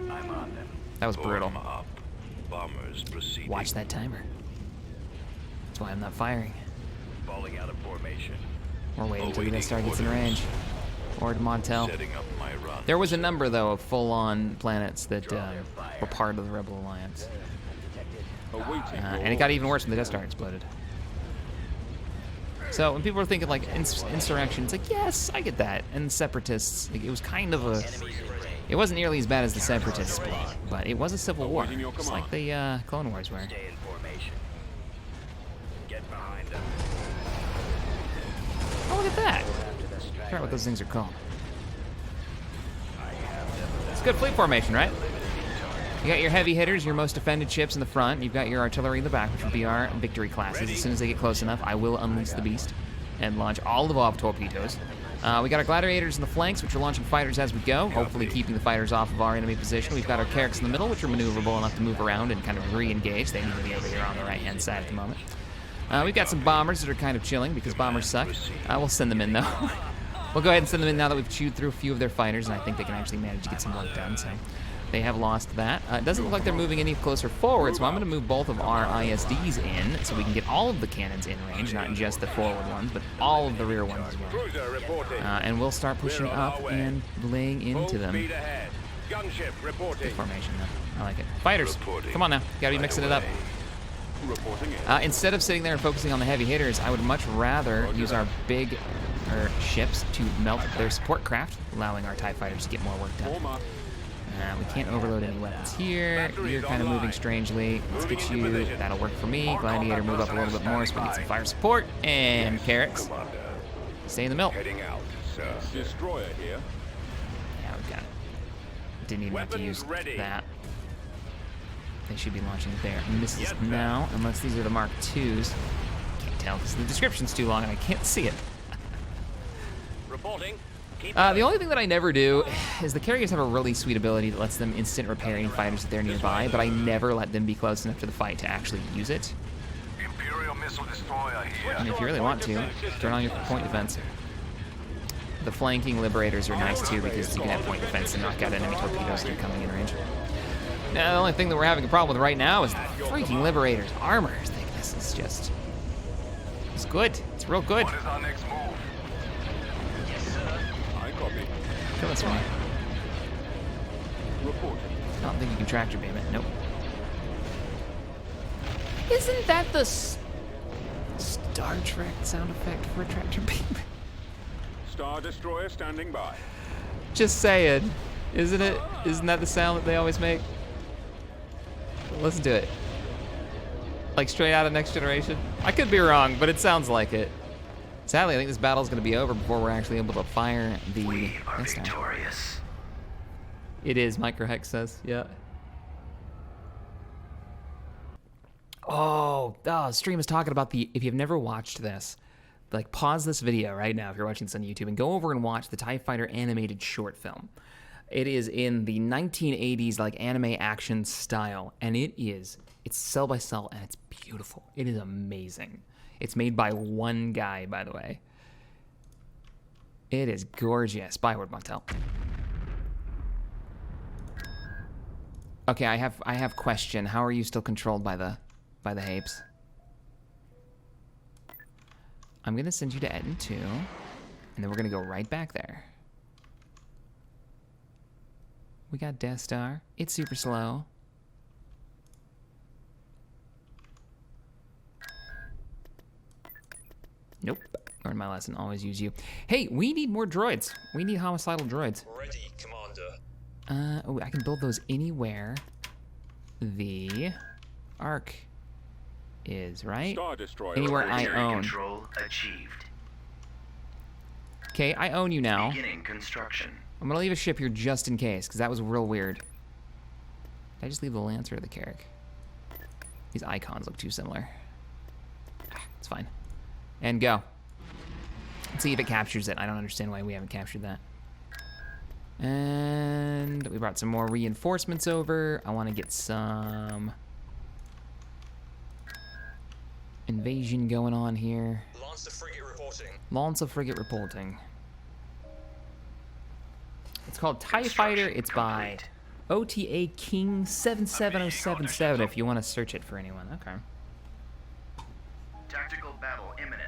I'm on them. That was brutal. Arm up. Bombers proceeding. Watch that timer. That's why I'm not firing. Falling out of formation. We're waiting until the Awaiting Death Star gets in range. Ord Mantell. Setting up my run. There was a number, though, of full-on planets that were part of the Rebel Alliance. Awaiting And it got even worse when the Death Star exploded. So when people are thinking, like, insurrection, it's like, yes, I get that. And separatists, like, it was kind of a... It wasn't nearly as bad as the separatists, but it was a civil war. Awaiting your Just command. like the Clone Wars were. Stay in formation. Get behind them. Oh, look at that. After the I strike. forgot what those things are called. It's good fleet formation, right? You got your heavy hitters, your most defended ships in the front. You've got your artillery in the back, which will be our victory classes. As soon as they get close enough, I will unleash the beast and launch all the Vov torpedoes. We got our gladiators in the flanks, which are launching fighters as we go, hopefully keeping the fighters off of our enemy position. We've got our carracks in the middle, which are maneuverable enough to move around and kind of re-engage. They need to be over here on the right-hand side at the moment. We've got some bombers that are kind of chilling because bombers suck. We'll send them in, though. We'll go ahead and send them in now that we've chewed through a few of their fighters, and I think they can actually manage to get some work done, so they have lost that. It doesn't look like they're moving any closer forward, so I'm going to move both of our ISDs in so we can get all of the cannons in range, not just the forward ones, but all of the rear ones as well. Cruiser reporting. And we'll start pushing We're on up our way. and laying into Full them. speed ahead. Gunship reporting. Good formation, though. I like it. Fighters, Reporting. come on now. Got to be mixing it up. Reporting in. Instead of sitting there and focusing on the heavy hitters, I would much rather use our big ships to melt their support craft, allowing our TIE fighters to get more work done. Form up. We can't overload any weapons here. You're kind of moving strangely. Let's get you. That'll work for me. Gladiator, move up a little bit more so we get some fire support. And carrots, Commander. stay in the middle. Heading out, sir. Destroyer here. Yeah, we got it. Didn't even have to Weapons use ready. that. They should be launching their missiles now, unless these are the Mark IIs. Can't tell because the description's too long and I can't see it. Reporting. Keep The only thing that I never do is the carriers have a really sweet ability that lets them instant repair any fighters that they're nearby, but I never let them be close enough to the fight to actually use it. Imperial missile destroyer here. And if you really want to, turn on your point defense. The flanking liberators are nice too because you can have point defense and knock out enemy torpedoes that are coming in range. Now, the only thing that we're having a problem with right now is the freaking liberators' armor thickness is just... It's good. It's real good. What is our next move? I copy. Kill this one. Reporting. I don't think you can tractor beam it. Nope. Isn't that the Star Trek sound effect for a tractor beam? Star Destroyer standing by. Just saying. Isn't it? Isn't that the sound that they always make? Listen to it. Like straight out of Next Generation? I could be wrong, but it sounds like it. Sadly, I think this battle's going to be over before we're actually able to fire the Death Star. Victorious. It is, Microhex says. Yeah. Oh, stream is talking about the... If you've never watched this, like pause this video right now if you're watching this on YouTube and go over and watch the TIE Fighter animated short film. It is in the 1980s like anime action style, and it's cell by cell, and it's beautiful. It is amazing. It's made by one guy, by the way. It is gorgeous. By Ord Mantell. Okay, I have question. How are you still controlled by the Hapes? I'm gonna send you to Etten 2, and then we're gonna go right back there. We got Death Star. It's super slow. Nope. Learned my lesson. Always use you. Hey, we need more droids. We need homicidal droids. Ready, Commander. Oh, I can build those anywhere the Ark is, right? Star Destroyer. Anywhere I Planetary own. Control achieved. Okay, I own you now. Beginning construction. I'm gonna leave a ship here just in case, because that was real weird. Did I just leave the Lancer or the Carrack? These icons look too similar. It's fine. And go. Let's see if it captures it. I don't understand why we haven't captured that. And we brought some more reinforcements over. I want to get some invasion going on here. Lancer frigate reporting. Lancer frigate reporting. It's called TIE Fighter. It's by OTA King 77077 if you want to search it for anyone. Okay. Tactical battle imminent.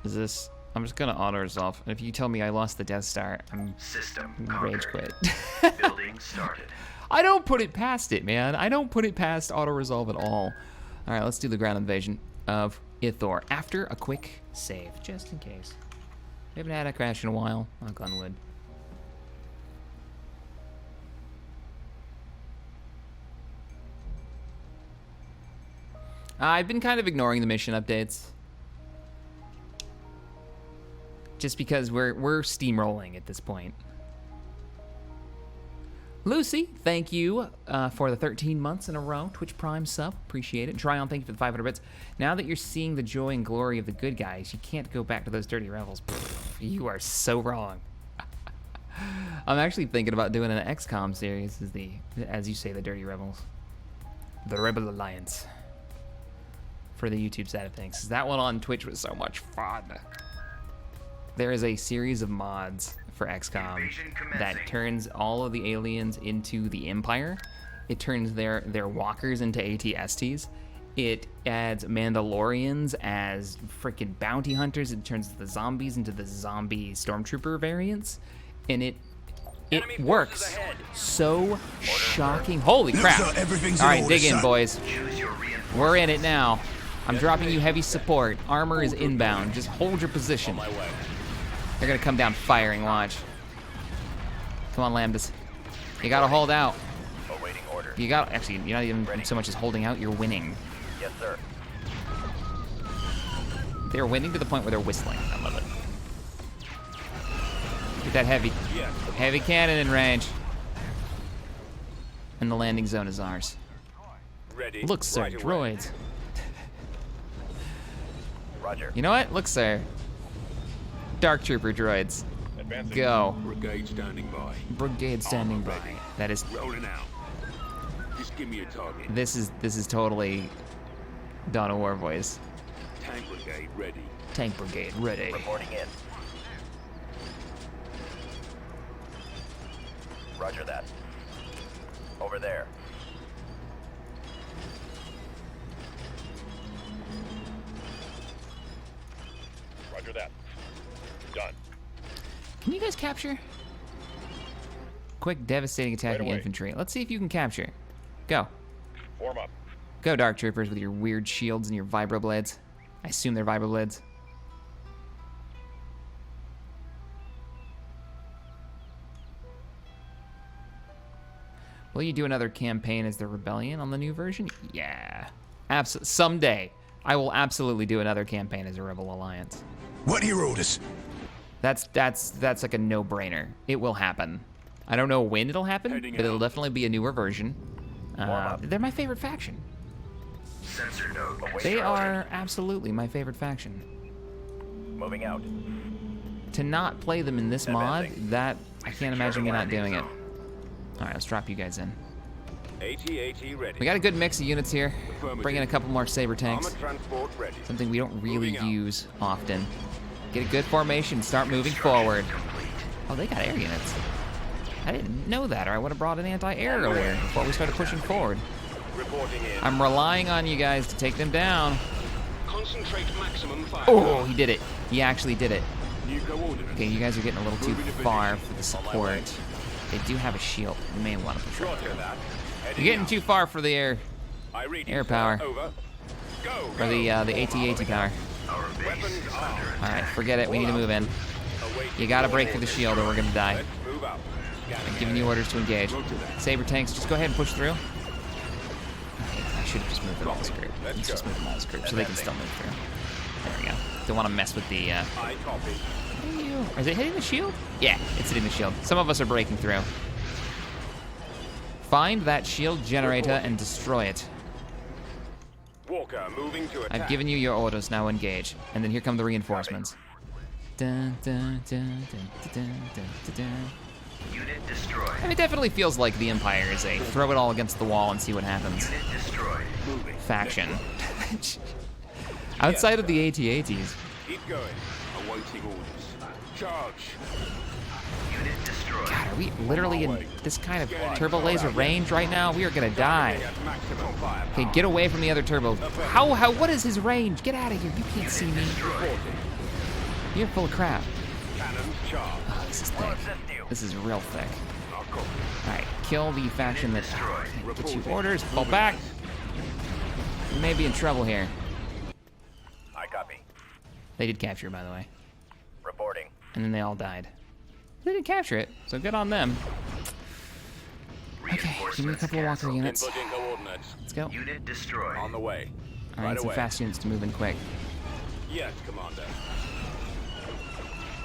Is this... I'm just gonna auto-resolve. And if you tell me I lost the Death Star, I'm System rage conquered. quit. Building started. I don't put it past it, man. I don't put it past auto-resolve at all. All right, let's do the ground invasion of Ithor after a quick save, just in case. We haven't had a crash in a while. Knock on wood. I've been kind of ignoring the mission updates. Just because we're steamrolling at this point. Lucy, thank you for the 13 months in a row. Twitch Prime sub, appreciate it. Tryon, thank you for the 500 bits. Now that you're seeing the joy and glory of the good guys, you can't go back to those dirty rebels. Pfft, you are so wrong. I'm actually thinking about doing an XCOM series as you say, the dirty rebels. The Rebel Alliance. For the YouTube side of things. That one on Twitch was so much fun. There is a series of mods for XCOM that turns all of the aliens into the Empire. It turns their walkers into AT-STs. It adds Mandalorians as freaking bounty hunters. It turns the zombies into the zombie stormtrooper variants. And it works so shocking. Holy crap. Looks like everything's All in right, order, dig in, son. boys. Choose your reinforcements. We're in it now. I'm dropping you heavy support. Armor is inbound. Just hold your position. They're gonna come down firing, watch. Come on, Lambdas. You gotta hold out. Awaiting order. You got actually, you're not even so much as holding out, you're winning. Yes, sir. They're winning to the point where they're whistling. I love it. Get that heavy cannon in range. And the landing zone is ours. Ready. Look, sir, Right away. droids. Roger. You know what? Look, sir. Dark Trooper droids. Advancing. Go. Brigade standing by. Brigade standing by. That is. Rolling out. Just give me a target. This is totally Dawn of War voice. Tank brigade ready. Tank Brigade ready. Reporting in. Roger that. Over there. Roger that. Done. Can you guys capture? Quick, devastating attack Right of away. infantry. Let's see if you can capture. Go. Form up. Go, Dark Troopers, with your weird shields and your vibroblades. I assume they're vibroblades. Will you do another campaign as the Rebellion on the new version? Yeah. Someday, I will absolutely do another campaign as a Rebel Alliance. What are your orders? That's like a no-brainer. It will happen. I don't know when it'll happen, Heading but it'll out. definitely be a newer version. They're my favorite faction. Sensor node. They are absolutely my favorite faction. Moving out. to not play them in this mod, that I can't imagine me not doing it. All right, let's drop you guys in. AT-AT ready. We got a good mix of units here. Bring in a couple more saber tanks. Armor transport ready. Something we don't really use often. Get a good formation, start moving forward. Oh, they got air units. I didn't know that, or I would have brought an anti-air earlier before we started pushing forward. Reporting in. I'm relying on you guys to take them down. Concentrate maximum fire. Oh, he did it. He actually did it. New coordinates. Okay, you guys are getting a little too far for the support. They do have a shield. We may want to push right Roger through. that. Heading You're getting out. too far for the air Air power. Over. Go. for the AT-AT power. Weapons armed. All right, forget it. We need to move in. You gotta break through the shield or we're gonna die. Let's move out. I'm giving you orders to engage. Saber tanks, just go ahead and push through. Okay, I should have just moved them all as a group. Let's just move them all as a group so they can still move through. There we go. Don't want to mess with the. I copy. Is it hitting the shield? Yeah, it's hitting the shield. Some of us are breaking through. Find that shield generator and destroy it. Walker moving to attack. I've given you your orders, now engage. And then here come the reinforcements. Dun, dun, dun, dun, dun, dun, dun, dun. Unit destroyed. And it definitely feels like the Empire is a throw it all against the wall and see what happens Unit destroyed. Moving. faction. Outside of the AT-ATs. Keep going. Awaiting orders. Charge. Unit destroyed. God, are we literally in this kind of turbo laser range right now? We are gonna die. At maximum fire. Okay, get away from the other turbo. What is his range? Get out of here. You can't see me. You're full of crap. Cannons charge. Oh, this is thick. This is real thick. I'll copy. Alright, kill the faction that Destroyed. gets you orders. Fall back. We may be in trouble here. I copy. They did capture it, by the way. Reporting. And then they all died. They didn't capture it, so good on them. Okay, give me a couple of walker units. Inputting coordinates. Let's go. Unit destroyed. On the way. I need some fast units to move in quick. Yes, Commander.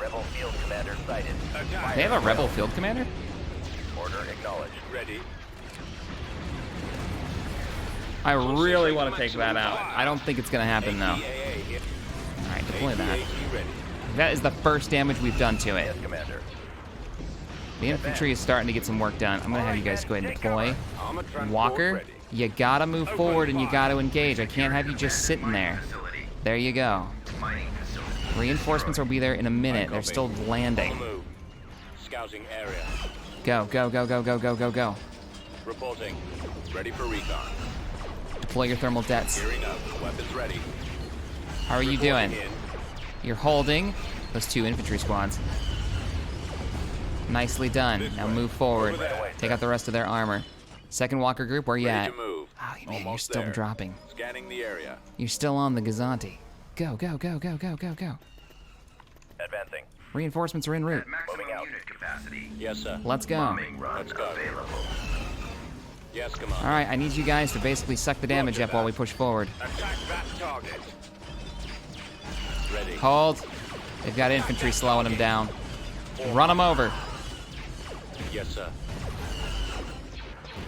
Rebel field commander sighted. Attack. They have a rebel field commander? Order acknowledged. Ready. I really want to take that out. I don't think it's going to happen, though. AT-AA hit. Alright, deploy that. AT-AT ready. That is the first damage we've done to it. Yes, commander. The infantry is starting to get some work done. I'm going to have you guys go ahead and deploy. Armor transport Walker, ready. you gotta move forward and you gotta engage. I can't have you just sitting there. Facility. There you go. Mining facility. Reinforcements will be there in a minute. They're still On the landing. move. Scouting area. Go, go, go, go, go, go, go, go. Reporting. Ready for recon. Deploy your thermal jets. Gearing up. Weapons ready. How are you Reporting doing? in. You're holding those two infantry squads. Nicely done. Now move forward. Take out the rest of their armor. Second walker group, where you Ready at? to move. Oh, man, you're Almost still there. dropping. Scanning the area. You're still on the Gazanti. Go, go, go, go, go, go, go. Advancing. Reinforcements are en route. Maximum unit capacity. Yes, sir. Let's go. Bombing run Let's go. available. Yes, Commander. All right, I need you guys to basically suck the damage up while we push forward. Attack that target. Ready. Hold. They've got infantry slowing them down. Run them over. Yes, sir.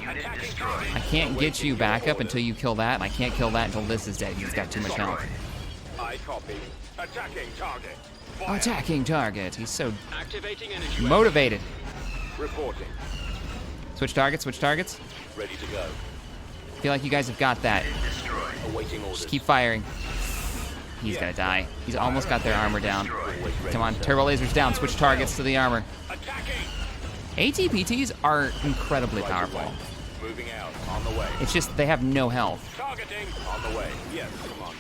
Unit destroyed. I can't get you back up until you kill that, and I can't kill that until this is dead. He's got too much health. I copy. Attacking target. Fire. Attacking target. He's so Activating energy. motivated. Reporting. Switch targets, switch targets. Ready to go. Feel like you guys have got that. Destroyed. Awaiting orders. Just keep firing. He's gonna die. He's almost got their armor down. Come on, turbo lasers down. Switch targets to the armor. Attacking. ATPTs are incredibly Right powerful. away. Moving out. On the way. It's just they have no health. Targeting. On the way. Yes, Commander.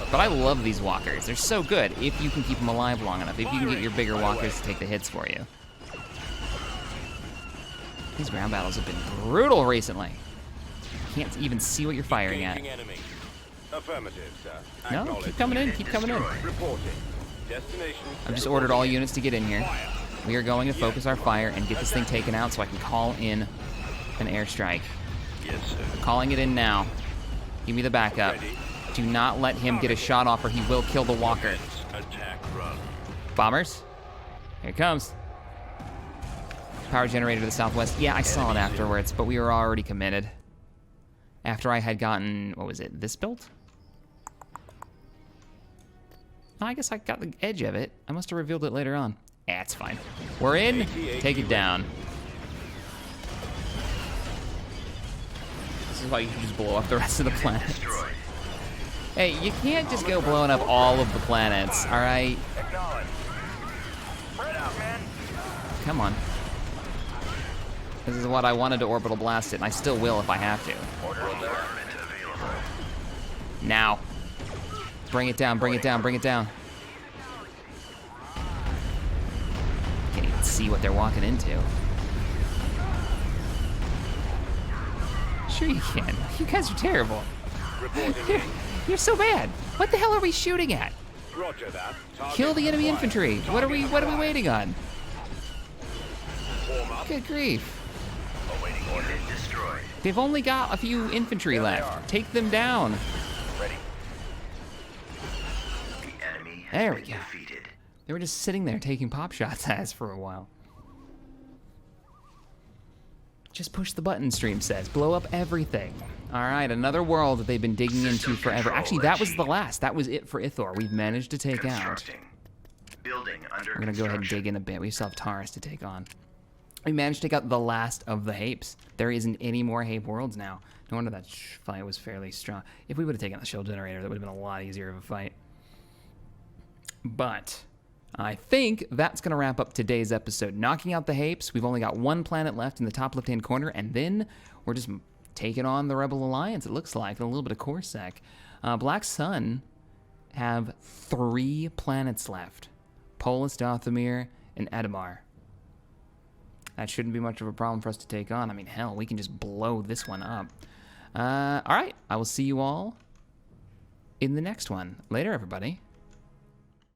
But I love these walkers. They're so good if you can keep them alive long enough. If you can get your bigger walkers to take the hits for you. These ground battles have been brutal recently. Can't even see what you're firing at. Engaging enemy. Affirmative, sir. No, Acknowledged. keep coming in, keep coming in. Reporting. Destination. I've just ordered all units to get in here. We are going to focus our fire and get this thing taken out so I can call in an airstrike. Yes, sir. Calling it in now. Give me the backup. Ready. Do not let him get a shot off or he will kill the walker. Attack run. Bombers. Here it comes. Power generator to the southwest. Yeah, I saw it afterwards, but we were already committed. After I had gotten, what was it, this built? I guess I got the edge of it. I must have revealed it later on. It's fine. We're in. Take it down. This is why you should just blow up the rest of the planets. Hey, you can't just go blowing up all of the planets, all right? Acknowledge. Spread out, man. Come on. This is what I wanted to orbital blast it, and I still will if I have to. Order environment available. Now. Bring it down, bring it down, bring it down. Can't even see what they're walking into. Sure you can. You guys are terrible. You're so bad. What the hell are we shooting at? Roger that. Kill the enemy infantry. What are we waiting on? Good grief. Awaiting order. Destroyed. They've only got a few infantry left. Take them down. Ready. The enemy has There we been go. defeated. They were just sitting there taking pop shots at us for a while. Just push the button, stream says. Blow up everything. All right, another world that they've been digging into forever. Actually, that was the last. That was it for Ithor. We've managed to take out. Constructing. Building under We're going to go ahead and dig in a bit. We still have Taurus to take on. We managed to take out the last of the Hapes. There isn't any more Hape worlds now. No wonder that fight was fairly strong. If we would have taken out the shield generator, that would have been a lot easier of a fight. But I think that's going to wrap up today's episode. Knocking out the Hapes. We've only got one planet left in the top left-hand corner, and then we're just taking on the Rebel Alliance, it looks like, and a little bit of Corsac. Black Sun have 3 planets left. Polis, Dothamir, and Edamar. That shouldn't be much of a problem for us to take on. I mean, hell, we can just blow this one up. All right, I will see you all in the next one. Later, everybody.